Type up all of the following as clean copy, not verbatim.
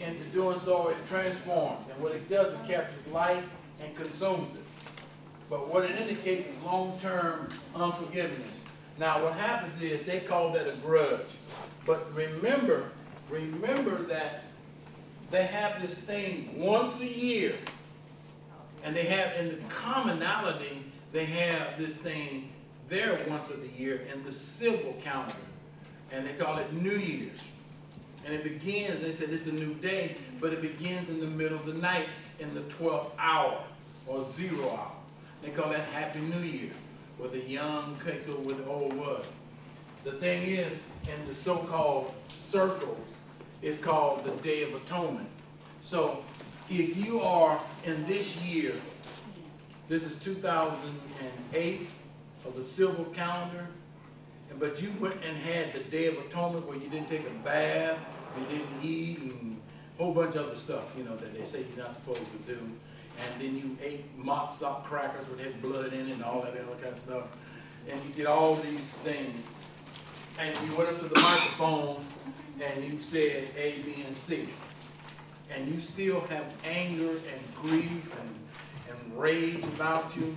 into doing so, it transforms. And what it does, it captures light and consumes it. But what it indicates is long-term unforgiveness. Now, what happens is they call that a grudge. But remember that they have this thing once a year. And they have, in the commonality, they have this thing there once of the year in the civil calendar. And they call it New Year's. And it begins, they say this is a new day, but it begins in the middle of the night in the 12th hour or 0 hour. They call that Happy New Year, where the young takes over where the old was. The thing is, in the so-called circles, it's called the Day of Atonement. So if you are in this year, this is 2008 of the civil calendar, but you went and had the Day of Atonement where you didn't take a bath, you didn't eat, and a whole bunch of other stuff, you know, that they say you're not supposed to do. And then you ate matzo crackers with had blood in it and all that other kind of stuff. And you did all these things. And you went up to the microphone and you said A, B, and C. And you still have anger and grief and rage about you.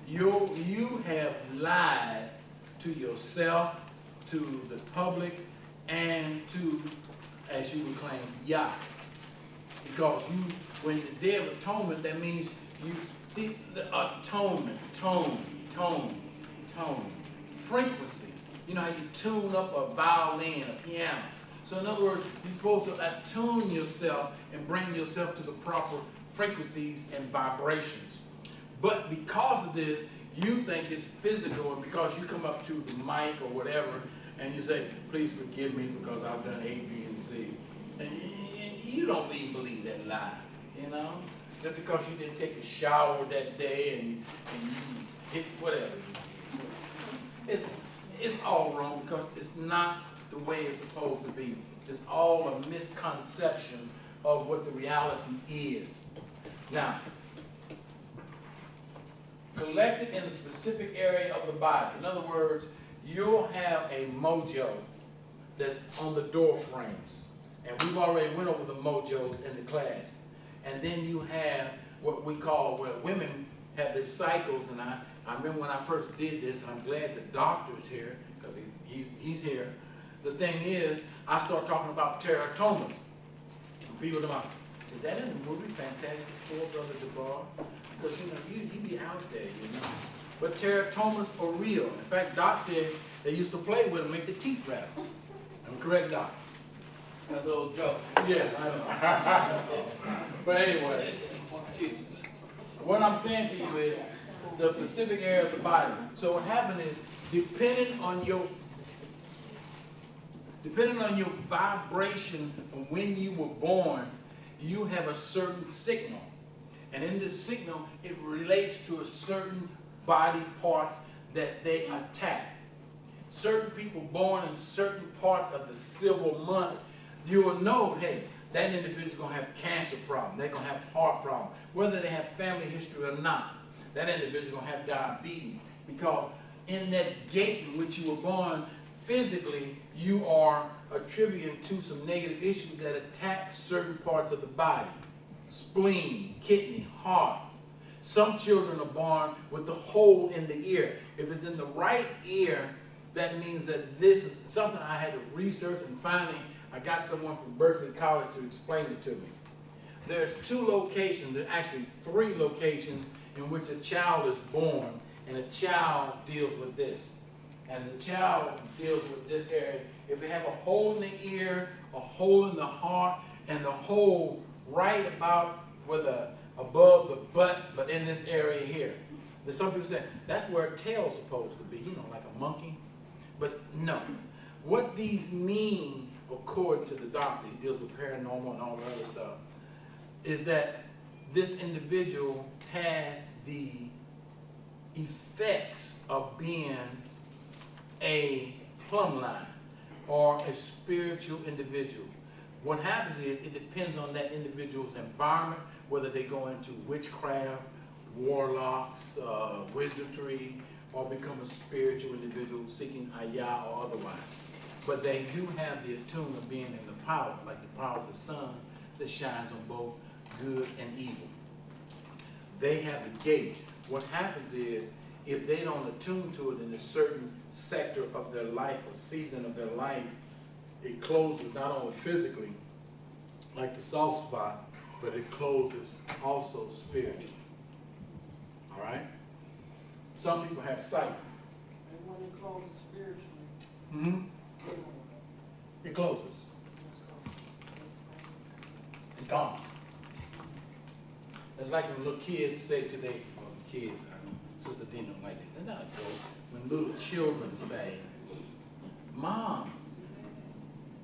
You have lied to yourself, to the public, and to, as you would claim, Yah. Because you, when the Day of Atonement, that means you, see, the atonement, tone, frequency. You know how you tune up a violin, a piano. So in other words, you're supposed to attune yourself and bring yourself to the proper frequencies and vibrations. But because of this, you think it's physical, and because you come up to the mic or whatever, and you say, please forgive me because I've done A, B, and C. And you don't even believe that lie, you know? Just because you didn't take a shower that day and you hit whatever. It's all wrong because it's not the way it's supposed to be. It's all a misconception of what the reality is. Now, collected in a specific area of the body. In other words, you'll have a mojo that's on the door frames. And we've already went over the mojos in the class. And then you have what we call, well, women have these cycles, and I remember when I first did this, and I'm glad the doctor's here, because he's here. The thing is, I start talking about teratomas. People come out, is that in the movie Fantastic Four, Brother DeBar? Because, you know, you be out there, you know. But teratomas are real. In fact, Doc said they used to play with them, make the teeth rattle. I'm correct, Doc? That's a little joke. Yeah, I know. But anyway, what I'm saying to you is the specific area of the body. So what happened is, depending on your vibration of when you were born, you have a certain signal. And in this signal, it relates to a certain body parts that they attack. Certain people born in certain parts of the civil month, you will know, hey, that individual's going to have cancer problem. They're going to have heart problem. Whether they have family history or not, that individual's going to have diabetes. Because in that gate in which you were born, physically, you are attributing to some negative issues that attack certain parts of the body. Spleen, kidney, heart. Some children are born with the hole in the ear. If it's in the right ear, that means that this is something I had to research, and finally I got someone from Berkeley College to explain it to me. There's 2 locations, actually 3 locations, in which a child is born, and a child deals with this. And the child deals with this area. If they have a hole in the ear, a hole in the heart, and the hole right about above the butt, but in this area here. There's some people say, that's where a tail's supposed to be, you know, like a monkey. But no. What these mean, according to the doctor, he deals with paranormal and all the other stuff, is that this individual has the effects of being a plumb line or a spiritual individual. What happens is it depends on that individual's environment, whether they go into witchcraft, warlocks, wizardry, or become a spiritual individual seeking ayah or otherwise. But they do have the attune of being in the power, like the power of the sun, that shines on both good and evil. They have the gate. What happens is, if they don't attune to it in a certain sector of their life or season of their life, it closes not only physically, like the soft spot, but it closes also spiritually. All right? Some people have sight. And when it closes spiritually, It closes. It's gone. It's like when little kids say today, well, the kids, Sister Dina don't like it. They're not good. When little children say, Mom,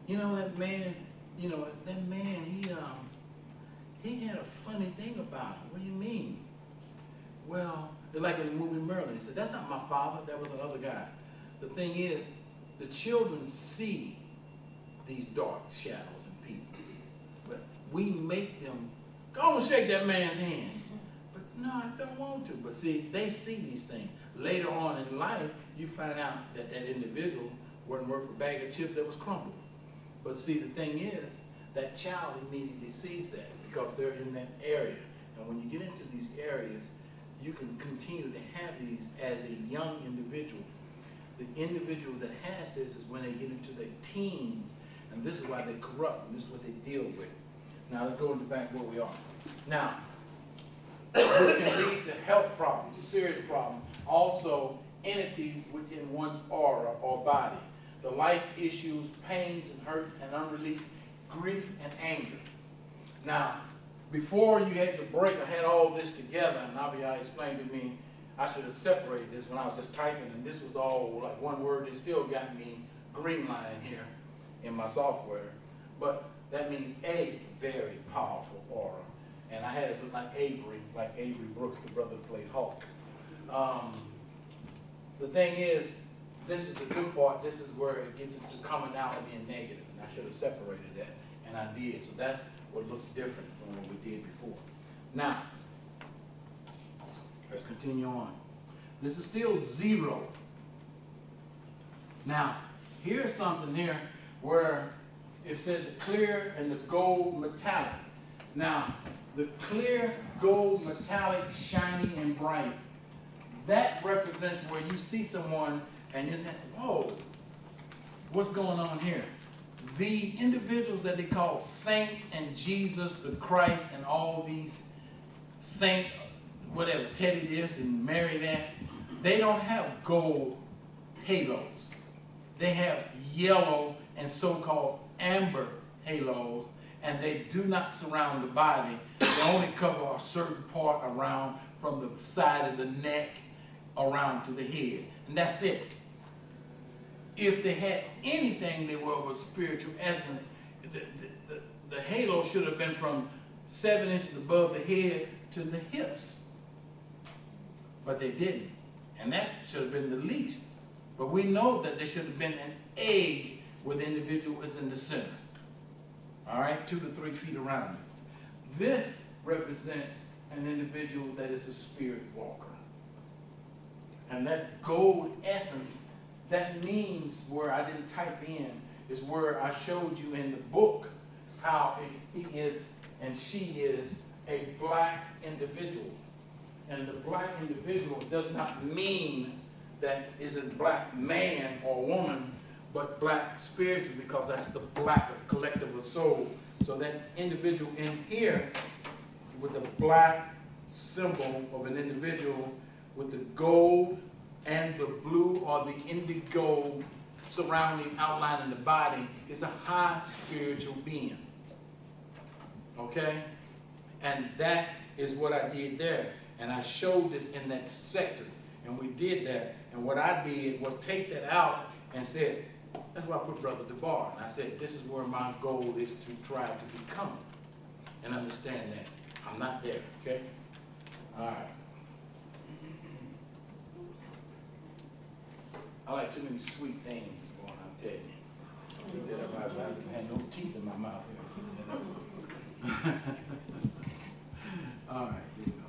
you know that man, he had a funny thing about him. What do you mean? Well, they're like in the movie Merlin. He said, that's not my father, that was another guy. The thing is, the children see these dark shadows in people. But we make them, go and shake that man's hand. But no, I don't want to. But see, they see these things. Later on in life, you find out that that individual wasn't worth a bag of chips that was crumbled. But see, the thing is, that child immediately sees that because they're in that area. And when you get into these areas, you can continue to have these as a young individual. The individual that has this is when they get into their teens, and this is why they're corrupt, and this is what they deal with. Now let's go into back where we are. Now, this can lead to health problems, serious problems, also entities within one's aura or body, the life issues, pains and hurts and unreleased grief and anger. Now, before you had to break, I had all this together, and Nabia explained to me I should have separated this when I was just typing, and this was all like one word. It still got me green line here in my software, but that means a very powerful aura. And I had it look like Avery Brooks, the brother that played Hulk. The thing is, this is the good part. This is where it gets into commonality and negative, and I should have separated that, and I did. So that's what looks different from what we did before. Now, let's continue on. This is still 0. Now, here's something here where it said the clear and the gold metallic. Now, the clear gold metallic, shiny and bright, that represents where you see someone and you say, whoa, what's going on here? The individuals that they call saints and Jesus, the Christ, and all these saint, whatever, Teddy this and Mary that, they don't have gold halos. They have yellow and so-called amber halos, and they do not surround the body. They only cover a certain part around from the side of the neck around to the head, and that's it. If they had anything they were of a spiritual essence, the halo should have been from 7 inches above the head to the hips. But they didn't. And that should have been the least. But we know that there should have been an egg where the individual is in the center. All right, 2 to 3 feet around it. This represents an individual that is a spirit walker. And that gold essence, that means where I didn't type in, is where I showed you in the book how he is and she is a black individual. And the black individual does not mean that is a black man or woman, but black spiritual, because that's the black of collective of soul. So that individual in here with the black symbol of an individual with the gold and the blue or the indigo surrounding outline in the body is a high spiritual being. Okay? And that is what I did there. And I showed this in that sector. And we did that. And what I did was take that out and said, that's why I put Brother DeBar. And I said, this is where my goal is to try to become. And understand that. I'm not there, okay? All right. I like too many sweet things going on, I'm telling you. Keep that up. I had no teeth in my mouth here. All right, here we go.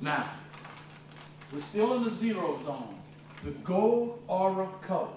Now, we're still in the 0 zone. The gold aura color.